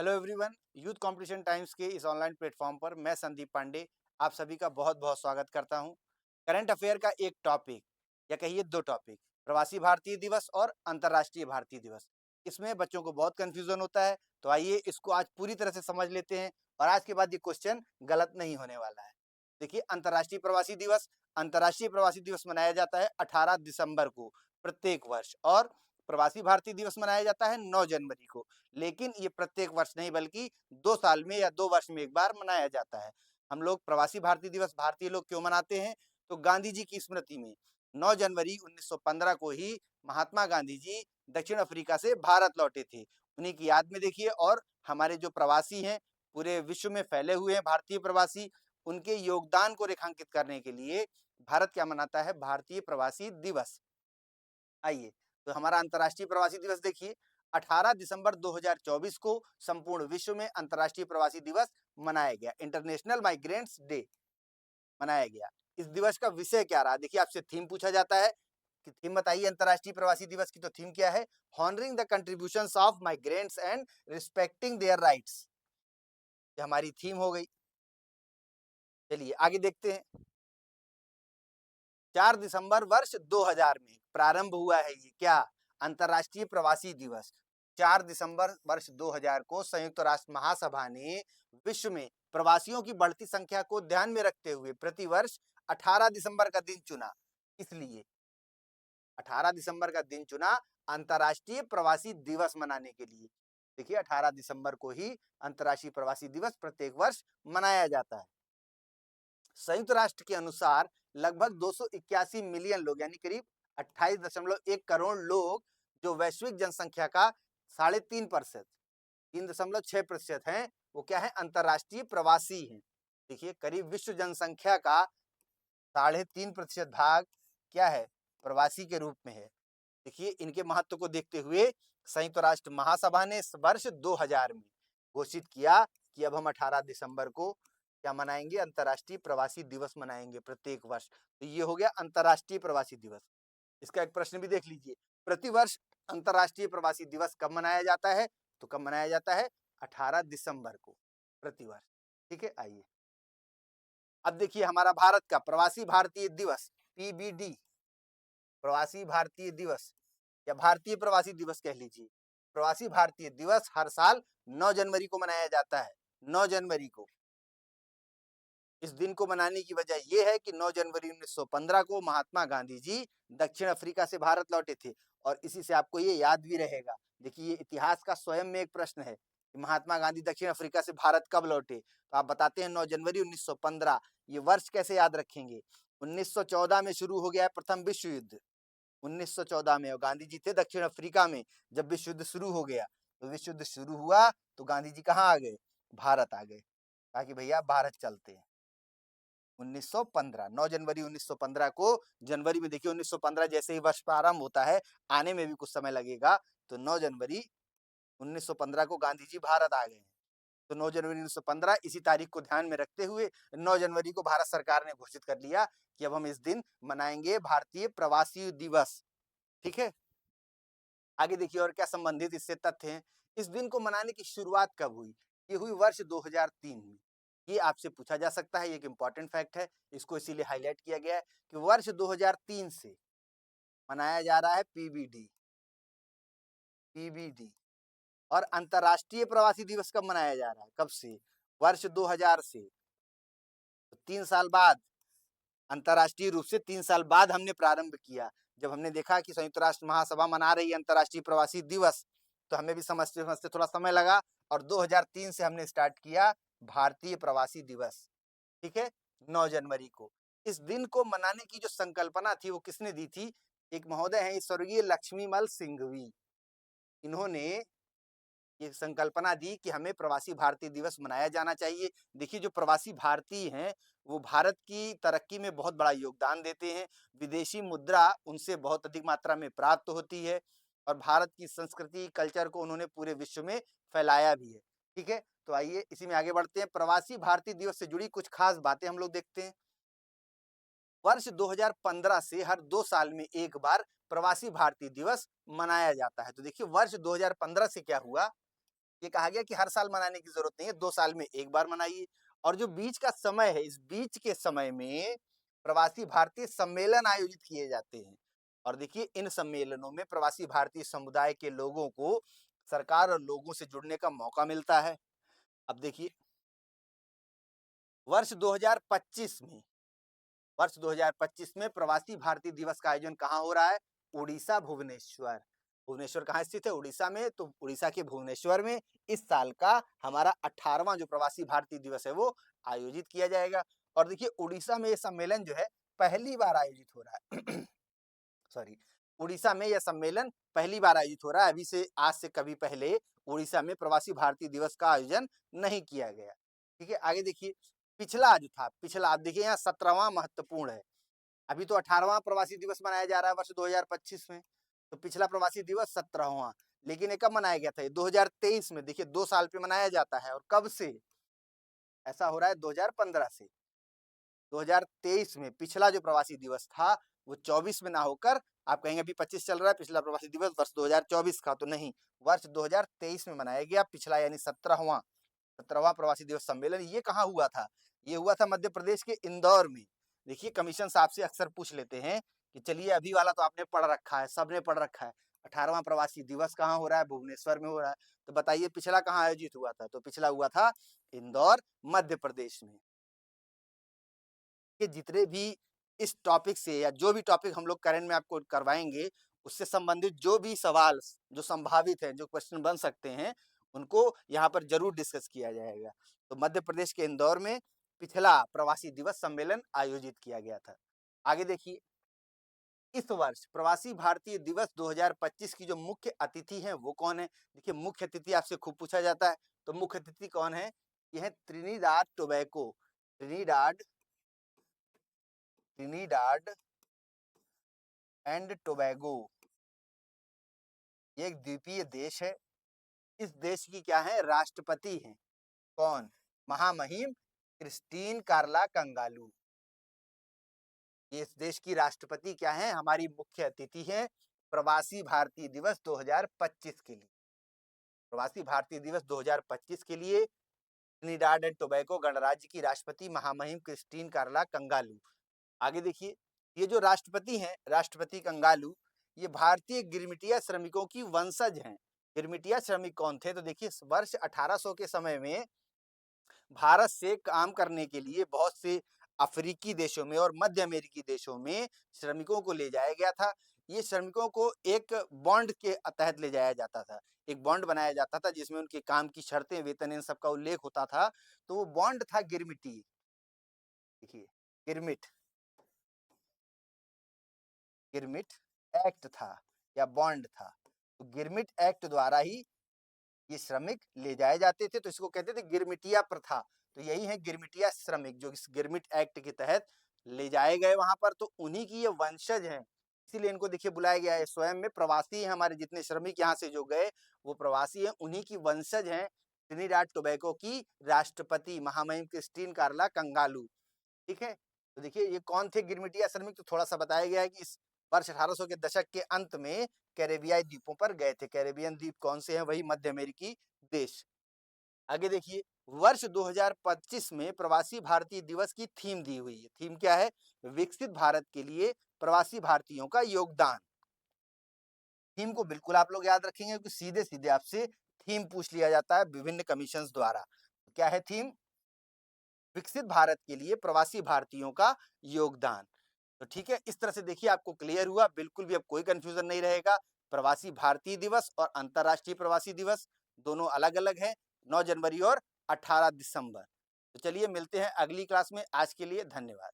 Hello everyone. Youth competition times के इस online platform पर मैं संदीप पांडे आप सभी का बहुत बहुत स्वागत करता हूं। करंट अफेयर का एक टॉपिक या कहिए दो टॉपिक, प्रवासी भारतीय दिवस और अंतर्राष्ट्रीय भारतीय दिवस। इसमें बच्चों को बहुत कंफ्यूजन होता है, तो आइए इसको आज पूरी तरह से समझ लेते हैं और आज के बाद ये क्वेश्चन गलत नहीं होने वाला है। देखिए, अंतर्राष्ट्रीय प्रवासी दिवस मनाया जाता है 18 दिसंबर को प्रत्येक वर्ष, और प्रवासी भारतीय दिवस मनाया जाता है 9 जनवरी को। लेकिन ये प्रत्येक वर्ष नहीं बल्कि 2 साल में या 2 वर्ष में एक बार मनाया जाता है। हम लोग प्रवासी भारतीय दिवस भारतीय लोग क्यों मनाते हैं? तो गांधी जी की स्मृति में 9 जनवरी 1915 को ही महात्मा गांधी जी दक्षिण अफ्रीका से भारत लौटे थे। उन्हीं की याद में देखिए, और हमारे जो प्रवासी हैं पूरे विश्व में फैले हुए हैं भारतीय प्रवासी, उनके योगदान को रेखांकित करने के लिए भारत क्या मनाता है? भारतीय प्रवासी दिवस। आइए, तो हमारा अंतर्राष्ट्रीय प्रवासी दिवस देखिए, 18 दिसंबर 2024 को संपूर्ण विश्व में अंतर्राष्ट्रीय प्रवासी दिवस मनाया गया। इंटरनेशनल माइग्रेंट्स डे मनाया गया। इस दिवस का विषय क्या रहा? देखिए, आपसे थीम पूछा जाता है कि थीम बताइए अंतर्राष्ट्रीय प्रवासी दिवस की, तो थीम क्या है? Honouring the contributions of migrants and respecting their rights. ये हमारी थीम हो गई। चलिए आगे देखते हैं। 4 दिसंबर वर्ष 2000 में प्रारंभ हुआ है ये क्या? अंतर्राष्ट्रीय प्रवासी दिवस। 4 दिसंबर वर्ष 2000 को संयुक्त राष्ट्र महासभा ने विश्व में प्रवासियों की बढ़ती संख्या को ध्यान में रखते हुए प्रतिवर्ष 18 दिसंबर का दिन चुना। इसलिए 18 दिसंबर का दिन चुना अंतर्राष्ट्रीय प्रवासी दिवस मनाने के लिए। देखिए, 18 दिसंबर को ही अंतर्राष्ट्रीय प्रवासी दिवस प्रत्येक वर्ष मनाया जाता है। संयुक्त राष्ट्र के अनुसार लगभग 281 मिलियन लोग यानी करीब 28.1 करोड़ लोग, जो वैश्विक जनसंख्या का 3.5%, 3.6% हैं, वो क्या है? अंतर्राष्ट्रीय प्रवासी हैं। देखिए, करीब विश्व जनसंख्या का 3.5% भाग क्या है? प्रवासी के रूप में है। देखिए, इनके महत्व को देखते हुए संयुक्त राष्ट्र महासभा ने वर्ष 2000 में घोषित किया कि अब हम 18 दिसंबर को क्या मनाएंगे? अंतर्राष्ट्रीय प्रवासी दिवस मनाएंगे प्रत्येक वर्ष। तो ये हो गया अंतर्राष्ट्रीय प्रवासी दिवस। इसका एक प्रश्न भी देख लीजिए, प्रतिवर्ष अंतर्राष्ट्रीय प्रवासी दिवस कब मनाया जाता है? तो कब मनाया जाता है? 18 दिसंबर को प्रतिवर्ष। ठीक है, आइए अब देखिए हमारा भारत का प्रवासी भारतीय दिवस पीबीडी, प्रवासी भारतीय दिवस या भारतीय प्रवासी दिवस कह लीजिए। प्रवासी भारतीय दिवस हर साल 9 जनवरी को मनाया जाता है। 9 जनवरी को। इस दिन को मनाने की वजह यह है कि 9 जनवरी 1915 को महात्मा गांधी जी दक्षिण अफ्रीका से भारत लौटे थे, और इसी से आपको ये याद भी रहेगा। देखिए, ये इतिहास का स्वयं में एक प्रश्न है कि महात्मा गांधी दक्षिण अफ्रीका से भारत कब लौटे, तो आप बताते हैं 9 जनवरी 1915। ये वर्ष कैसे याद रखेंगे? 1914 में शुरू हो गया है प्रथम विश्व युद्ध। 1914 में, और गांधी जी थे दक्षिण अफ्रीका में जब विश्व युद्ध शुरू हो गया। तो विश्व युद्ध शुरू हुआ तो गांधी जी कहाँ आ गए? भारत आ गए। कहा कि भैया भारत चलते हैं। 1915, 9 जनवरी 1915 को। जनवरी में देखिए 1915 जैसे ही वर्ष प्रारंभ होता है, आने में भी कुछ समय लगेगा, तो 9 जनवरी 1915 को गांधी जी भारत आ गए हैं। तो 9 जनवरी 1915 इसी तारीख को ध्यान में रखते हुए 9 जनवरी को भारत सरकार ने घोषित कर लिया कि अब हम इस दिन मनाएंगे भारतीय प्रवासी दिवस। ठीक है, आगे देखिए और क्या संबंधित इससे तथ्य हैं। इस दिन को मनाने की शुरुआत कब हुई? ये हुई वर्ष 2003 में। ये आपसे पूछा जा सकता है, ये एक इंपॉर्टेंट फैक्ट है, इसको इसीलिए हाईलाइट किया गया है कि वर्ष 2003 से मनाया जा रहा है पीबीडी। पीबीडी और अंतर्राष्ट्रीय प्रवासी दिवस कब मनाया जा रहा है? कब से? वर्ष 2000 से। तो 3 साल बाद, अंतर्राष्ट्रीय रूप से 3 साल बाद हमने प्रारंभ किया। जब हमने देखा कि संयुक्त राष्ट्र महासभा मना रही है अंतर्राष्ट्रीय प्रवासी दिवस, तो हमें भी समझते समझते थोड़ा समय लगा, और 2003 से हमने स्टार्ट किया भारतीय प्रवासी दिवस। ठीक है, 9 जनवरी को। इस दिन को मनाने की जो संकल्पना थी वो किसने दी थी? एक महोदय हैं स्वर्गीय लक्ष्मीमल सिंघवी। इन्होंने ये संकल्पना दी कि हमें प्रवासी भारतीय दिवस मनाया जाना चाहिए। देखिए, जो प्रवासी भारतीय हैं वो भारत की तरक्की में बहुत बड़ा योगदान देते हैं। विदेशी मुद्रा उनसे बहुत अधिक मात्रा में प्राप्त होती है, और भारत की संस्कृति कल्चर को उन्होंने पूरे विश्व में फैलाया भी है। ठीक है, तो आइए इसी में आगे बढ़ते हैं। प्रवासी भारतीय दिवस से जुड़ी कुछ खास बातें हम लोग देखते हैं। वर्ष 2015 से हर 2 साल में एक बार प्रवासी भारतीय दिवस मनाया जाता है। तो देखिए, वर्ष 2015 से क्या हुआ ये कहा गया कि हर साल मनाने की जरूरत नहीं है, 2 साल में एक बार मनाइए। और जो बीच का समय है, इस बीच के समय में प्रवासी भारतीय सम्मेलन आयोजित किए जाते हैं। और देखिए इन सम्मेलनों में प्रवासी भारतीय समुदाय के लोगों को सरकार और लोगों से जुड़ने का मौका मिलता है। अब देखिए वर्ष 2025 में वर्ष 2025 में प्रवासी भारतीय दिवस का आयोजन कहाँ हो रहा है? उड़ीसा, भुवनेश्वर। भुवनेश्वर कहाँ स्थित है? उड़ीसा में। तो उड़ीसा के भुवनेश्वर में इस साल का हमारा 18वां जो प्रवासी भारतीय दिवस है वो आयोजित किया जाएगा। और देखिए उड़ीसा में ये सम्मेलन जो है पहली बार आयोजित हो रहा है। सॉरी, उड़ीसा में यह सम्मेलन पहली बार आयोजित हो रहा है। अभी से आज से कभी पहले उड़ीसा में प्रवासी भारतीय दिवस का आयोजन नहीं किया गया। ठीक है, आगे देखिए पिछला जो था, पिछला आप देखिए यहाँ 17वां महत्वपूर्ण है। अभी तो 18वां प्रवासी दिवस मनाया जा रहा है वर्ष 2025 में। तो पिछला प्रवासी दिवस 17वां, लेकिन ये कब मनाया गया था? 2023 में। देखिए 2 साल पे मनाया जाता है। और कब से ऐसा हो रहा है? 2015 से। 2023 में पिछला जो प्रवासी दिवस था वो 24 में ना होकर, आप कहेंगे अभी 25 चल रहा है, पिछला प्रवासी दिवस वर्ष 2024 का, तो नहीं, वर्ष 2023 में मनाया गया पिछला, यानी 17वां प्रवासी दिवस सम्मेलन। ये कहाँ हुआ था? ये हुआ था मध्य प्रदेश के इंदौर में। देखिए कमीशन साहब से अक्सर पूछ लेते हैं कि चलिए अभी वाला तो आपने पढ़ रखा है, सबने पढ़ रखा है, 18वां प्रवासी दिवस कहाँ हो रहा है? भुवनेश्वर में हो रहा है। तो बताइए पिछला कहाँ आयोजित हुआ था? तो पिछला हुआ था इंदौर, मध्य प्रदेश में। कि जितने भी इस टॉपिक से या जो भी टॉपिक हम लोग करंट में आपको करवाएंगे उससे संबंधित जो भी सवाल जो संभावित है, जो क्वेश्चन बन सकते हैं, उनको यहाँ पर जरूर डिस्कस किया जाएगा। तो मध्य प्रदेश के इंदौर में पिछला प्रवासी दिवस सम्मेलन आयोजित किया गया था। आगे देखिए इस वर्ष प्रवासी भारतीय दिवस 2025 की जो मुख्य अतिथि हैं वो कौन है? देखिए मुख्य अतिथि आपसे खूब पूछा जाता है, तो मुख्य अतिथि कौन है? यह है Trinidad tobacco. Trinidad Trinidad and Tobago, ये एक द्वीपीय देश है। इस देश की क्या है? राष्ट्रपति हैं। कौन? महामहिम क्रिस्टीन कार्ला कंगालू। ये इस देश की राष्ट्रपति क्या है? हमारी मुख्य अतिथि है प्रवासी भारतीय दिवस 2025 के लिए। प्रवासी भारतीय दिवस 2025 के लिए ट्रिनिडाड एंड टोबैगो गणराज्य की राष्ट्रपति महामहिम क्रिस्टीन कार्ला कंगालू। आगे देखिए ये जो राष्ट्रपति हैं, राष्ट्रपति कंगालू, ये भारतीय गिरमिटिया श्रमिकों की वंशज हैं। गिरमिटिया श्रमिक कौन थे? तो देखिए वर्ष 1800 के समय में भारत से काम करने के लिए बहुत से अफ्रीकी देशों में और मध्य अमेरिकी देशों में श्रमिकों को ले जाया गया था। ये श्रमिकों को एक बॉन्ड के तहत ले जाया जाता था। एक बॉन्ड बनाया जाता था जिसमें उनके काम की शर्तें, वेतन, इन सब का उल्लेख होता था। तो वो बॉन्ड था गिरमिटी। देखिए गिरमिट गिरमिट एक्ट था या बॉन्ड था। तो गिरमिट एक्ट द्वारा ही ये श्रमिक ले जाए जाते थे। तो इसको कहते थे गिरमिटिया प्रथा। तो यही है गिरमिटिया श्रमिक जो इस गिरमिट एक्ट के तहत ले जाए गए वहां पर। तो उन्हीं की ये वंशज हैं, इसीलिए इनको देखिए बुलाया गया है। स्वयं में प्रवासी हैं, हमारे जितने श्रमिक यहाँ से जो गए वो प्रवासी हैं, उन्हीं की वंशज हैं ट्रिनिडाड टोबैगो की राष्ट्रपति महामहिम क्रिस्टीन कार्ला कंगालू। ठीक है, तो देखिए ये कौन थे गिरमिटिया श्रमिक? तो थोड़ा सा बताया गया है कि इस वर्ष 1800 के दशक के अंत में कैरेबियाई द्वीपों पर गए थे। कैरेबियन द्वीप कौन से हैं? वही मध्य अमेरिकी देश। आगे देखिए वर्ष 2025 में प्रवासी भारतीय दिवस की थीम दी हुई है। थीम क्या है? विकसित भारत के लिए प्रवासी भारतीयों का योगदान। थीम को बिल्कुल आप लोग याद रखेंगे क्योंकि सीधे सीधे आपसे थीम पूछ लिया जाता है विभिन्न कमीशन द्वारा। क्या है थीम? विकसित भारत के लिए प्रवासी भारतीयों का योगदान। तो ठीक है, इस तरह से देखिए आपको क्लियर हुआ, बिल्कुल भी अब कोई कंफ्यूजन नहीं रहेगा। प्रवासी भारतीय दिवस और अंतर्राष्ट्रीय प्रवासी दिवस दोनों अलग अलग हैं, 9 जनवरी और 18 दिसंबर। तो चलिए मिलते हैं अगली क्लास में। आज के लिए धन्यवाद।